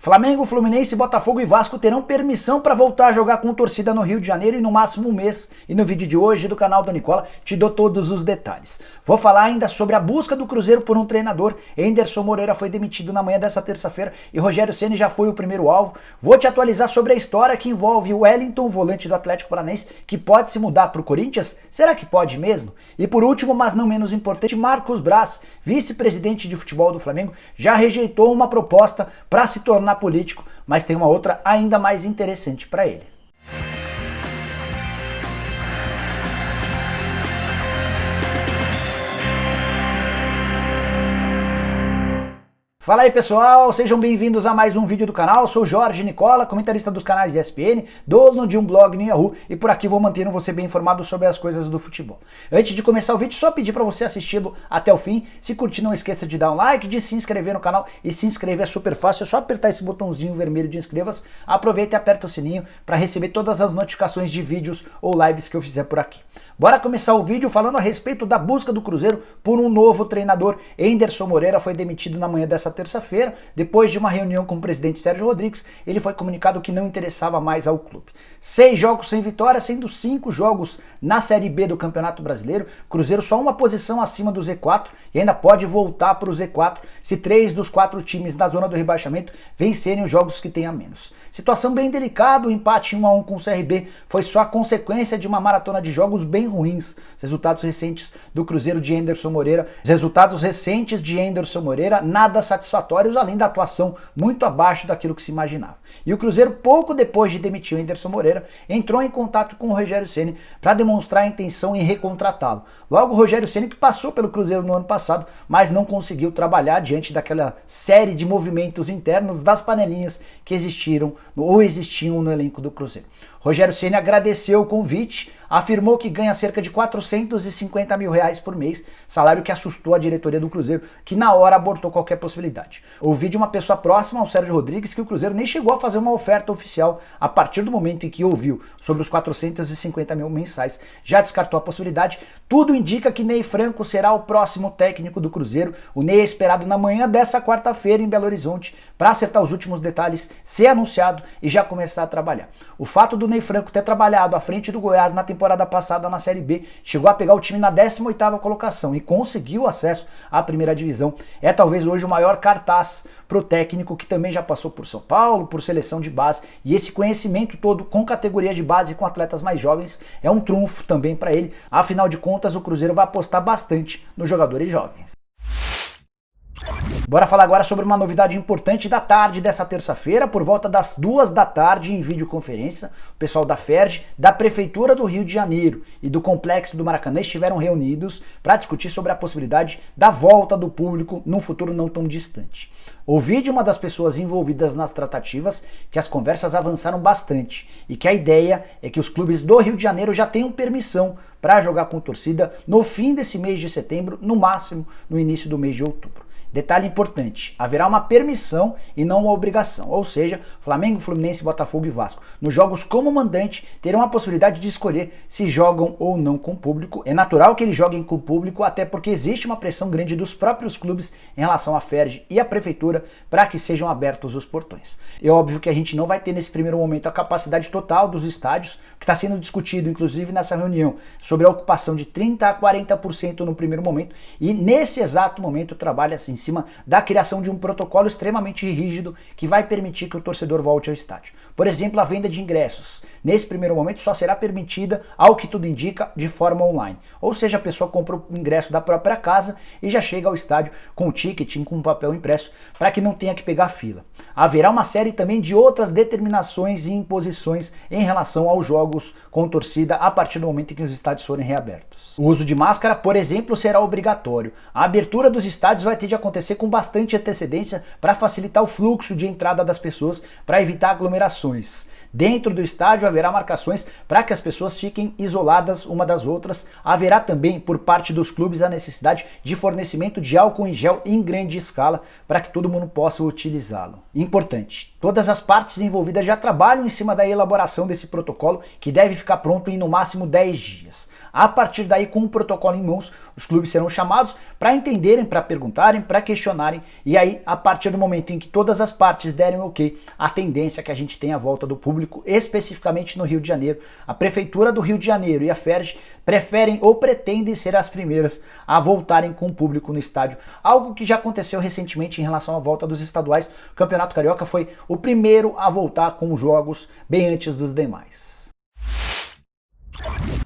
Flamengo, Fluminense, Botafogo e Vasco terão permissão para voltar a jogar com torcida no Rio de Janeiro em no máximo um mês. E no vídeo de hoje do canal do Nicola te dou todos os detalhes. Vou falar ainda sobre a busca do Cruzeiro por um treinador. Anderson Moreira foi demitido na manhã dessa terça-feira e Rogério Ceni já foi o primeiro alvo. Vou te atualizar sobre a história que envolve o Wellington, volante do Atlético Paranaense, que pode se mudar para o Corinthians. Será que pode mesmo? E por último, mas não menos importante, Marcos Braz, vice-presidente de futebol do Flamengo, já rejeitou uma proposta para se tornar político, mas tem uma outra ainda mais interessante para ele. Fala aí pessoal, sejam bem-vindos a mais um vídeo do canal. Sou Jorge Nicola, comentarista dos canais ESPN, dono de um blog no Yahoo, e por aqui vou mantendo você bem informado sobre as coisas do futebol. Antes de começar o vídeo, só pedir para você assisti-lo até o fim. Se curtir, não esqueça de dar um like, de se inscrever no canal, e se inscrever é super fácil, é só apertar esse botãozinho vermelho de inscreva-se, aproveita e aperta o sininho para receber todas as notificações de vídeos ou lives que eu fizer por aqui. Bora começar o vídeo falando a respeito da busca do Cruzeiro por um novo treinador. Anderson Moreira foi demitido na manhã dessa terça-feira. Depois de uma reunião com o presidente Sérgio Rodrigues, ele foi comunicado que não interessava mais ao clube. 6 jogos sem vitória, sendo 5 jogos na Série B do Campeonato Brasileiro. Cruzeiro só uma posição acima do Z4 e ainda pode voltar para o Z4 se 3 dos 4 times da zona do rebaixamento vencerem os jogos que tem a menos. Situação bem delicada, o empate 1-1 com o CRB foi só a consequência de uma maratona de jogos bem ruins. Os resultados recentes do Cruzeiro de Anderson Moreira, nada satisfatórios, além da atuação muito abaixo daquilo que se imaginava. E o Cruzeiro, pouco depois de demitir o Anderson Moreira, entrou em contato com o Rogério Ceni para demonstrar a intenção em recontratá-lo. Logo, o Rogério Ceni, que passou pelo Cruzeiro no ano passado, mas não conseguiu trabalhar diante daquela série de movimentos internos das panelinhas que existiam no elenco do Cruzeiro. Rogério Ceni agradeceu o convite, afirmou que ganha cerca de R$450 mil por mês, salário que assustou a diretoria do Cruzeiro, que na hora abortou qualquer possibilidade. Ouvi de uma pessoa próxima ao Sérgio Rodrigues que o Cruzeiro nem chegou a fazer uma oferta oficial a partir do momento em que ouviu sobre os 450 mil mensais, já descartou a possibilidade. Tudo indica que Ney Franco será o próximo técnico do Cruzeiro. O Ney é esperado na manhã dessa quarta-feira em Belo Horizonte para acertar os últimos detalhes, ser anunciado e já começar a trabalhar. O fato do Ney Franco ter trabalhado à frente do Goiás na temporada passada na Série B, chegou a pegar o time na 18ª colocação e conseguiu acesso à primeira divisão. É talvez hoje o maior cartaz para o técnico, que também já passou por São Paulo, por seleção de base, e esse conhecimento todo com categoria de base e com atletas mais jovens é um trunfo também para ele. Afinal de contas, o Cruzeiro vai apostar bastante nos jogadores jovens. Bora falar agora sobre uma novidade importante da tarde dessa terça-feira, por volta das 2 da tarde, em videoconferência. O pessoal da FERJ, da Prefeitura do Rio de Janeiro e do Complexo do Maracanã estiveram reunidos para discutir sobre a possibilidade da volta do público num futuro não tão distante. Ouvi de uma das pessoas envolvidas nas tratativas que as conversas avançaram bastante e que a ideia é que os clubes do Rio de Janeiro já tenham permissão para jogar com torcida no fim desse mês de setembro, no máximo no início do mês de outubro. Detalhe importante, haverá uma permissão e não uma obrigação, ou seja, Flamengo, Fluminense, Botafogo e Vasco, nos jogos como mandante, terão a possibilidade de escolher se jogam ou não com público. É natural que eles joguem com público, até porque existe uma pressão grande dos próprios clubes em relação à FERJ e à Prefeitura para que sejam abertos os portões. É óbvio que a gente não vai ter nesse primeiro momento a capacidade total dos estádios, que está sendo discutido inclusive nessa reunião, sobre a ocupação de 30% a 40% no primeiro momento, e nesse exato momento trabalha-se em cima da criação de um protocolo extremamente rígido que vai permitir que o torcedor volte ao estádio. Por exemplo, a venda de ingressos. Nesse primeiro momento só será permitida, ao que tudo indica, de forma online. Ou seja, a pessoa compra o ingresso da própria casa e já chega ao estádio com o ticketing, com o papel impresso, para que não tenha que pegar fila. Haverá uma série também de outras determinações e imposições em relação aos jogos com torcida a partir do momento em que os estádios forem reabertos. O uso de máscara, por exemplo, será obrigatório. A abertura dos estádios vai ter de acontecer com bastante antecedência para facilitar o fluxo de entrada das pessoas, para evitar aglomerações. Dentro do estádio haverá marcações para que as pessoas fiquem isoladas uma das outras. Haverá também, por parte dos clubes, a necessidade de fornecimento de álcool em gel em grande escala para que todo mundo possa utilizá-lo. Importante, todas as partes envolvidas já trabalham em cima da elaboração desse protocolo, que deve ficar pronto em no máximo 10 dias. A partir daí, com o protocolo em mãos, os clubes serão chamados para entenderem, para perguntarem, para questionarem, e aí, a partir do momento em que todas as partes derem ok, a tendência é que a gente tenha a volta do público, especificamente no Rio de Janeiro. A Prefeitura do Rio de Janeiro e a FERJ preferem ou pretendem ser as primeiras a voltarem com o público no estádio, algo que já aconteceu recentemente em relação à volta dos estaduais. O Campeonato Carioca foi o primeiro a voltar com jogos bem antes dos demais.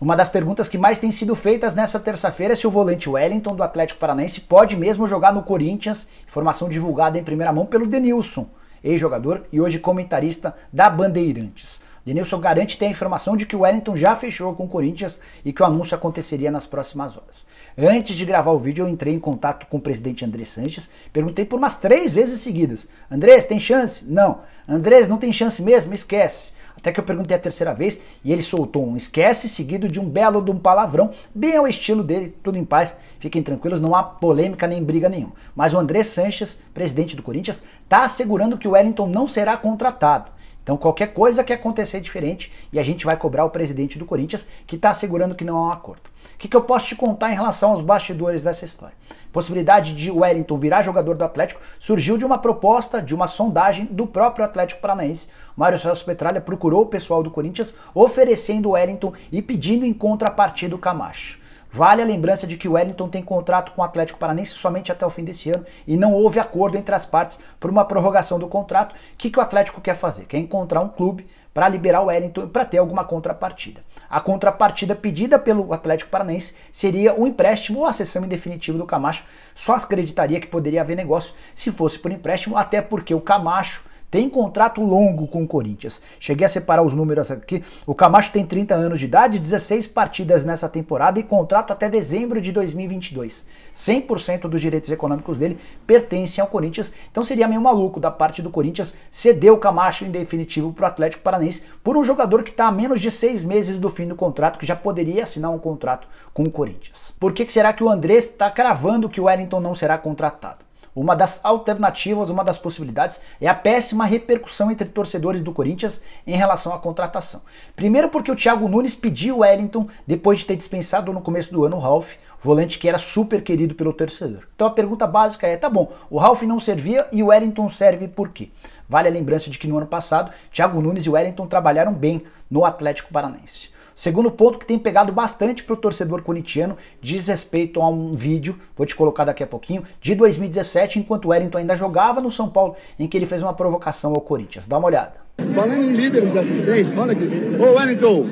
Uma das perguntas que mais tem sido feitas nessa terça-feira é se o volante Wellington do Atlético Paranaense pode mesmo jogar no Corinthians, informação divulgada em primeira mão pelo Denilson, ex-jogador e hoje comentarista da Bandeirantes. Denilson garante ter a informação de que o Wellington já fechou com o Corinthians e que o anúncio aconteceria nas próximas horas. Antes de gravar o vídeo, eu entrei em contato com o presidente André Sanches, perguntei por umas 3 vezes seguidas: Andrés, tem chance? Não. Andrés, não tem chance mesmo? Esquece. Até que eu perguntei a terceira vez e ele soltou um esquece seguido de um belo de um palavrão, bem ao estilo dele, tudo em paz, fiquem tranquilos, não há polêmica nem briga nenhuma. Mas o André Sanches, presidente do Corinthians, está assegurando que o Wellington não será contratado. Então qualquer coisa que acontecer diferente e a gente vai cobrar o presidente do Corinthians, que está assegurando que não há um acordo. O que eu posso te contar em relação aos bastidores dessa história? Possibilidade de o Wellington virar jogador do Atlético surgiu de uma proposta, de uma sondagem do próprio Atlético Paranaense. Mário Celso Petralha procurou o pessoal do Corinthians oferecendo o Wellington e pedindo em contrapartida o Camacho. Vale a lembrança de que o Wellington tem contrato com o Atlético Paranaense somente até o fim desse ano e não houve acordo entre as partes por uma prorrogação do contrato. O que o Atlético quer fazer? Quer encontrar um clube para liberar o Wellington para ter alguma contrapartida. A contrapartida pedida pelo Atlético Paranaense seria o empréstimo ou a cessão em definitivo do Camacho. Só acreditaria que poderia haver negócio se fosse por empréstimo, até porque o Camacho tem contrato longo com o Corinthians. Cheguei a separar os números aqui. O Camacho tem 30 anos de idade, 16 partidas nessa temporada e contrato até dezembro de 2022. 100% dos direitos econômicos dele pertencem ao Corinthians, então seria meio maluco da parte do Corinthians ceder o Camacho em definitivo para o Atlético Paranaense por um jogador que está a menos de 6 meses do fim do contrato, que já poderia assinar um contrato com o Corinthians. Por que será que o Andrés está cravando que o Wellington não será contratado? Uma das alternativas, uma das possibilidades é a péssima repercussão entre torcedores do Corinthians em relação à contratação. Primeiro porque o Thiago Nunes pediu o Wellington depois de ter dispensado no começo do ano o Ralf, volante que era super querido pelo torcedor. Então a pergunta básica é, tá bom, o Ralf não servia e o Wellington serve por quê? Vale a lembrança de que no ano passado, Thiago Nunes e o Wellington trabalharam bem no Atlético Paranaense. Segundo ponto que tem pegado bastante para o torcedor corintiano diz respeito a um vídeo, vou te colocar daqui a pouquinho, de 2017, enquanto o Wellington ainda jogava no São Paulo, em que ele fez uma provocação ao Corinthians. Dá uma olhada. Falando em líderes de assistência, olha aqui. Ô Wellington!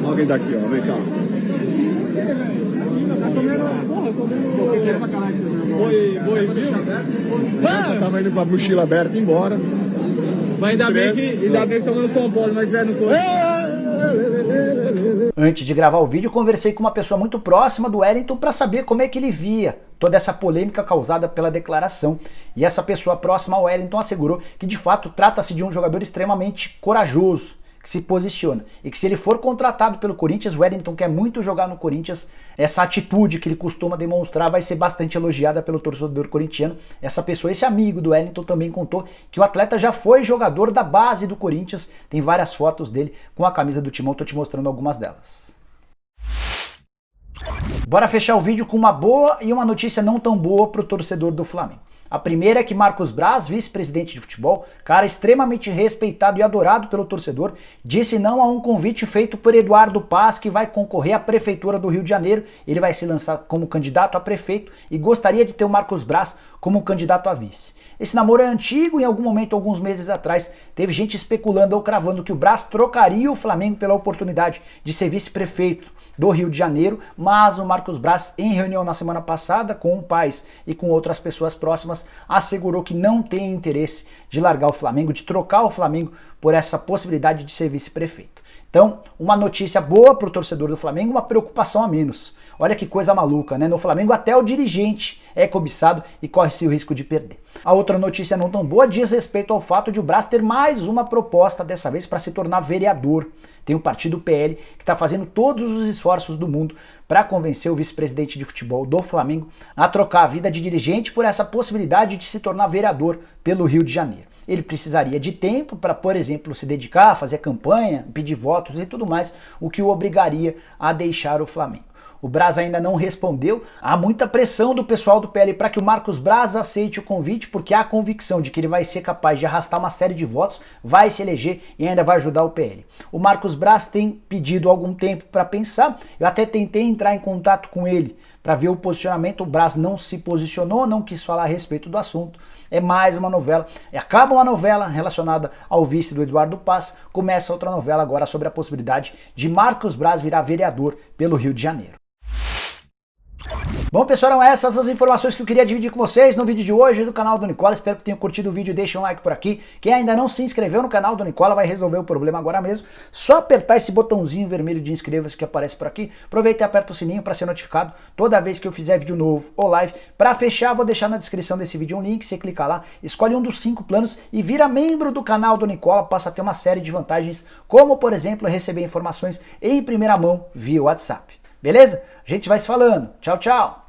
Olha quem tá aqui, ó, vem cá. Eu tava indo com a mochila aberta embora. Mas ainda bem que estamos no São Paulo, mas já no Corinthians. Antes de gravar o vídeo, conversei com uma pessoa muito próxima do Wellington para saber como é que ele via toda essa polêmica causada pela declaração. E essa pessoa próxima ao Wellington assegurou que de fato trata-se de um jogador extremamente corajoso, que se posiciona. E que se ele for contratado pelo Corinthians, o Wellington quer muito jogar no Corinthians, essa atitude que ele costuma demonstrar vai ser bastante elogiada pelo torcedor corintiano. Essa pessoa, esse amigo do Wellington também contou que o atleta já foi jogador da base do Corinthians, tem várias fotos dele com a camisa do Timão, tô te mostrando algumas delas. Bora fechar o vídeo com uma boa e uma notícia não tão boa pro torcedor do Flamengo. A primeira é que Marcos Braz, vice-presidente de futebol, cara extremamente respeitado e adorado pelo torcedor, disse não a um convite feito por Eduardo Paz, que vai concorrer à prefeitura do Rio de Janeiro. Ele vai se lançar como candidato a prefeito e gostaria de ter o Marcos Braz como candidato a vice. Esse namoro é antigo e em algum momento, alguns meses atrás, teve gente especulando ou cravando que o Braz trocaria o Flamengo pela oportunidade de ser vice-prefeito do Rio de Janeiro, mas o Marcos Braz, em reunião na semana passada com o Paes e com outras pessoas próximas, assegurou que não tem interesse de largar o Flamengo, de trocar o Flamengo por essa possibilidade de ser vice-prefeito. Então, uma notícia boa para o torcedor do Flamengo, uma preocupação a menos. Olha que coisa maluca, né? No Flamengo até o dirigente é cobiçado e corre-se o risco de perder. A outra notícia não tão boa diz respeito ao fato de o Braz ter mais uma proposta, dessa vez para se tornar vereador. Tem o partido PL que está fazendo todos os esforços do mundo para convencer o vice-presidente de futebol do Flamengo a trocar a vida de dirigente por essa possibilidade de se tornar vereador pelo Rio de Janeiro. ele precisaria de tempo para, por exemplo, se dedicar, fazer campanha, pedir votos e tudo mais, o que o obrigaria a deixar o Flamengo. O Braz ainda não respondeu. Há muita pressão do pessoal do PL para que o Marcos Braz aceite o convite, porque há a convicção de que ele vai ser capaz de arrastar uma série de votos, vai se eleger e ainda vai ajudar o PL. O Marcos Braz tem pedido algum tempo para pensar. Eu até tentei entrar em contato com ele para ver o posicionamento. O Braz não se posicionou, não quis falar a respeito do assunto. É mais uma novela. Acaba uma novela relacionada ao vice do Eduardo Paz, começa outra novela agora sobre a possibilidade de Marcos Braz virar vereador pelo Rio de Janeiro. Bom, pessoal, eram essas as informações que eu queria dividir com vocês no vídeo de hoje do canal do Nicola. Espero que tenham curtido o vídeo, deixem um like por aqui. Quem ainda não se inscreveu no canal do Nicola vai resolver o problema agora mesmo. Só apertar esse botãozinho vermelho de inscreva-se que aparece por aqui. Aproveita e aperta o sininho para ser notificado toda vez que eu fizer vídeo novo ou live. Para fechar, vou deixar na descrição desse vídeo um link, você clica lá, escolhe um dos 5 planos e vira membro do canal do Nicola. Passa a ter uma série de vantagens, como por exemplo, receber informações em primeira mão via WhatsApp. Beleza? A gente vai se falando. Tchau, tchau!